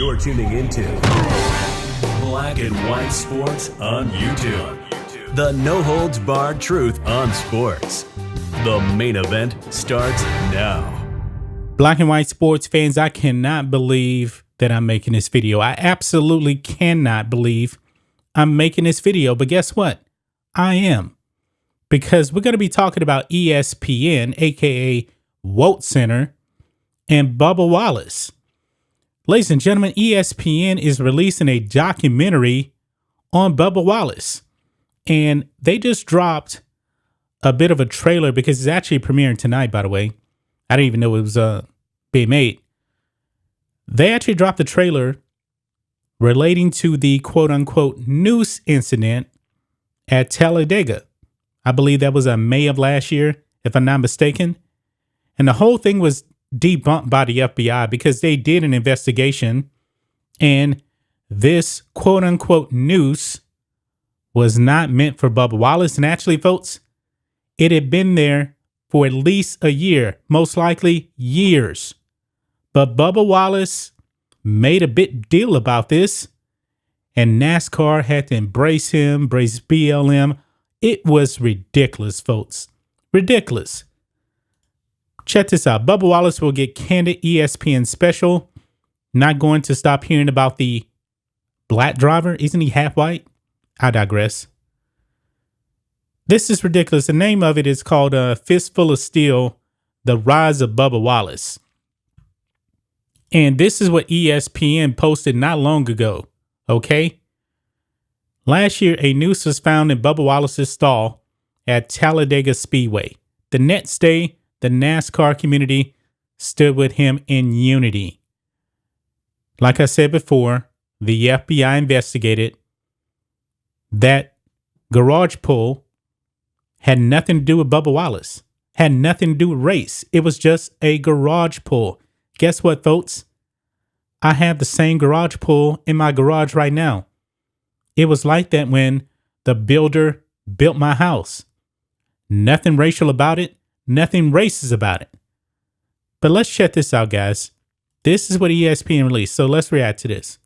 You're tuning into Black and White Sports on YouTube. The no-holds-barred truth on sports. The main event starts now. Black and White Sports fans, I cannot believe that I'm making this video. I absolutely cannot believe I'm making this video. But guess what? I am. Because we're going to be talking about ESPN, aka WOKE Center, and Bubba Wallace. Ladies and gentlemen, ESPN is releasing a documentary on Bubba Wallace. And they just dropped a bit of a trailer because it's actually premiering tonight, by the way. I didn't even know it was being made. They actually dropped a trailer relating to the quote-unquote NOOSE incident at Talladega. I believe that was May of last year, if I'm not mistaken. And the whole thing was debunked by the FBI because they did an investigation, and this quote-unquote NOOSE was not meant for Bubba Wallace. And actually, folks, it had been there for at least a year, most likely years. But Bubba Wallace made a big deal about this, and NASCAR had to embrace him, embrace BLM. It was ridiculous, folks. Ridiculous. Check this out. Bubba Wallace will get candid ESPN special. Not going to stop hearing about the black driver. Isn't he half white? I digress. This is ridiculous. The name of it is called Fistful of Steel, The Rise of Bubba Wallace. And this is what ESPN posted not long ago. Okay. Last year, a noose was found in Bubba Wallace's stall at Talladega Speedway. The next day, the NASCAR community stood with him in unity. Like I said before, the FBI investigated that garage pull had nothing to do with Bubba Wallace, had nothing to do with race. It was just a garage pull. Guess what, folks? I have the same garage pull in my garage right now. It was like that when the builder built my house. Nothing racial about it. Nothing racist about it. But let's check this out, guys. This is what ESPN released. So let's react to this.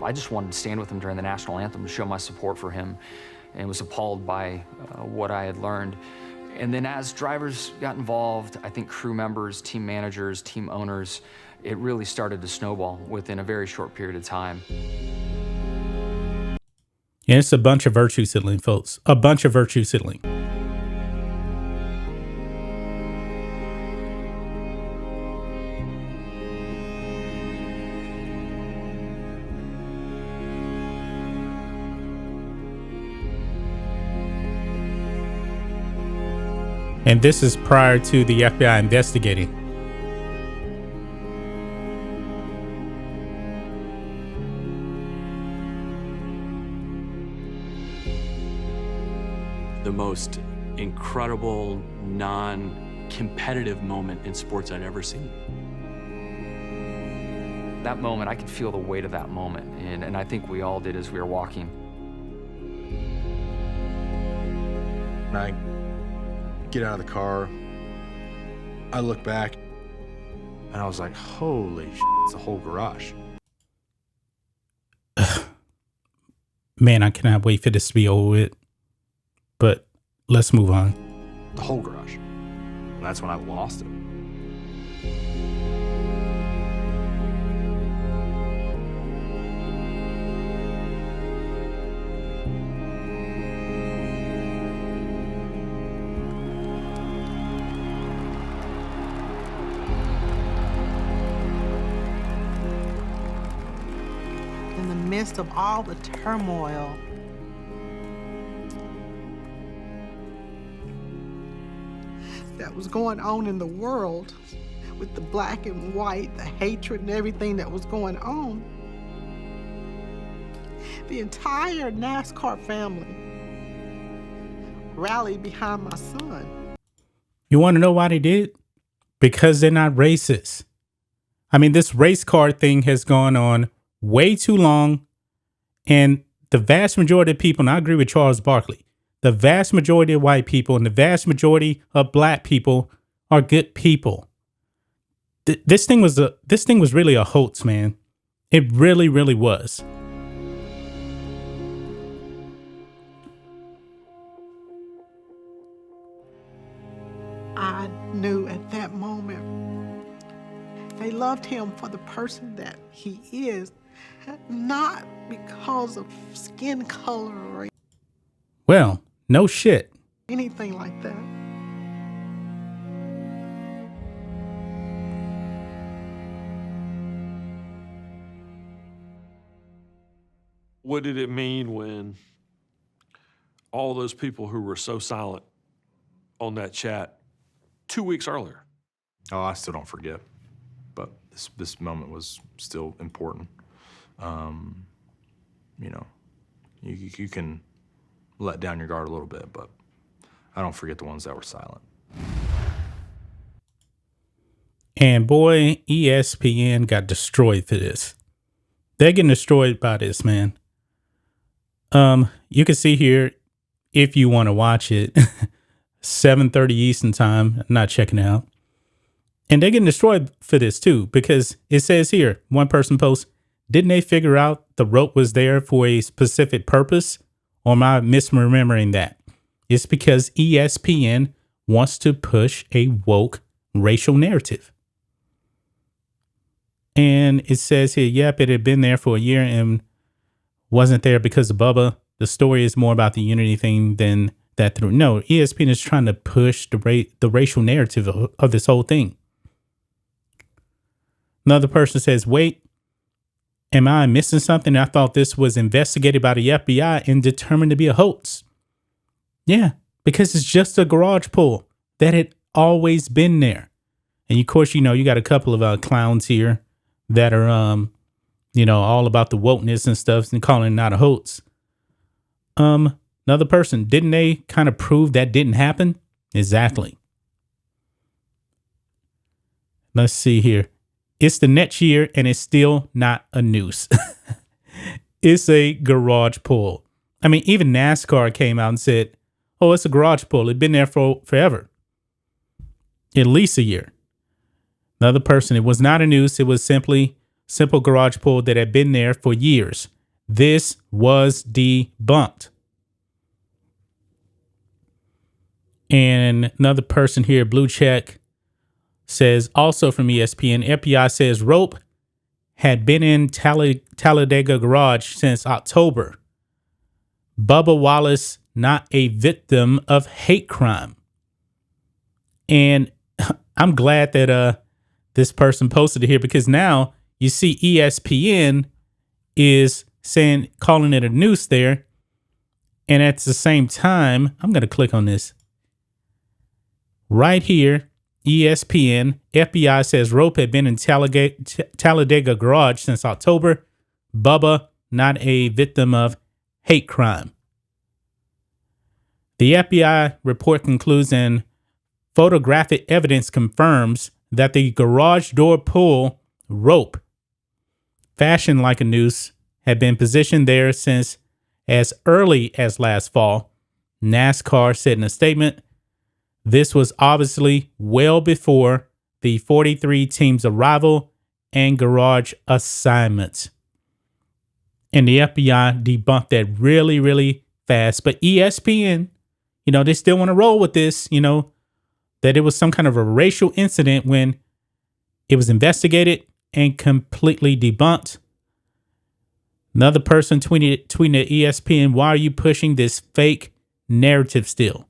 I just wanted to stand with him during the national anthem to show my support for him, and was appalled by what I had learned. And then as drivers got involved, I think crew members, team managers, team owners, it really started to snowball within a very short period of time. Yeah, it's a bunch of virtue signaling, folks. A bunch of virtue signaling. And this is prior to the FBI investigating. The most incredible, non-competitive moment in sports I'd ever seen. That moment, I could feel the weight of that moment, and I think we all did as we were walking. When I get out of the car, I look back, and I was like, holy shit, it's the whole garage. Man, I cannot wait for this to be over with. But let's move on. The whole garage. And that's when I lost it. In the midst of all the turmoil, that was going on in the world, with the black and white, the hatred and everything that was going on, the entire NASCAR family rallied behind my son. You want to know why they did? Because they're not racist. I mean, this race card thing has gone on way too long, and the vast majority of people, and I agree with Charles Barkley, the vast majority of white people and the vast majority of black people are good people. This thing was really a hoax, man. It really, really was. I knew at that moment they loved him for the person that he is, not because of skin color or Well, no shit. anything like that. What did it mean when all those people who were so silent on that chat 2 weeks earlier? Oh, I still don't forget, but this moment was still important. You know, you can let down your guard a little bit, but I don't forget the ones that were silent. And boy, ESPN got destroyed for this. They're getting destroyed by this, man. You can see here, if you want to watch it, 7:30 Eastern time. I'm not checking it out. And they're getting destroyed for this too, because it says here, one person posts, didn't they figure out the rope was there for a specific purpose? Or am I misremembering that? It's because ESPN wants to push a woke racial narrative. And it says here, yep, it had been there for a year and wasn't there because of Bubba. The story is more about the unity thing than that through. No, ESPN is trying to push the racial narrative of this whole thing. Another person says, wait, am I missing something? I thought this was investigated by the FBI and determined to be a hoax. Yeah, because it's just a garage pull that had always been there. And of course, you got a couple of clowns here that are, all about the wokeness and stuff and calling it not a hoax. Another person, didn't they kind of prove that didn't happen? Exactly. Let's see here. It's the next year and it's still not a noose. It's a garage pull. I mean, even NASCAR came out and said, oh, it's a garage pull. It's been there for forever. At least a year. Another person, it was not a noose. It was simple garage pull that had been there for years. This was debunked. And another person here, Blue Check, says, also from ESPN, FBI says rope had been in Talladega garage since October. Bubba Wallace, not a victim of hate crime. And I'm glad that this person posted it here, because now you see ESPN is calling it a noose there. And at the same time, I'm going to click on this. Right here, ESPN, FBI says rope had been in Talladega garage since October. Bubba, not a victim of hate crime. The FBI report concludes and photographic evidence confirms that the garage door pull rope, fashioned like a noose, had been positioned there since as early as last fall. NASCAR said in a statement, this was obviously well before the 43 team's arrival and garage assignments. And the FBI debunked that really, really fast. But ESPN, they still want to roll with this, that it was some kind of a racial incident when it was investigated and completely debunked. Another person tweeted at ESPN, why are you pushing this fake narrative still?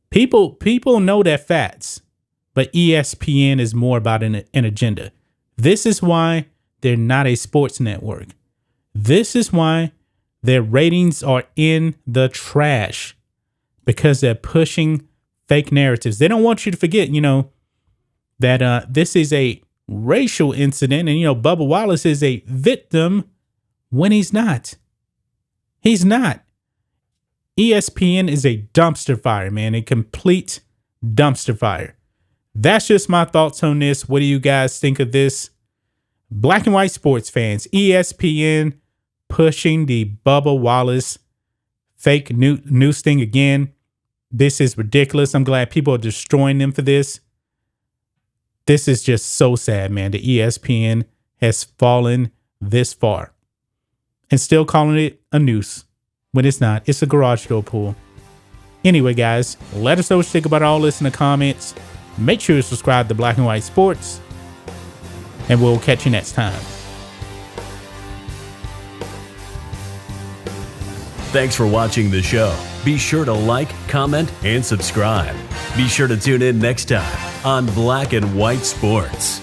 People know their facts, but ESPN is more about an agenda. This is why they're not a sports network. This is why their ratings are in the trash, because they're pushing fake narratives. They don't want you to forget, that this is a racial incident, and Bubba Wallace is a victim when he's not. He's not. ESPN is a dumpster fire, man, a complete dumpster fire. That's just my thoughts on this. What do you guys think of this? Black and white sports fans, ESPN pushing the Bubba Wallace fake news thing again. This is ridiculous. I'm glad people are destroying them for this. This is just so sad, man. The ESPN has fallen this far and still calling it a noose when it's not. It's a garage door pull. Anyway, guys, let us know what you think about all this in the comments. Make sure to subscribe to Black and White Sports, and we'll catch you next time. Thanks for watching the show. Be sure to like, comment, and subscribe. Be sure to tune in next time on Black and White Sports.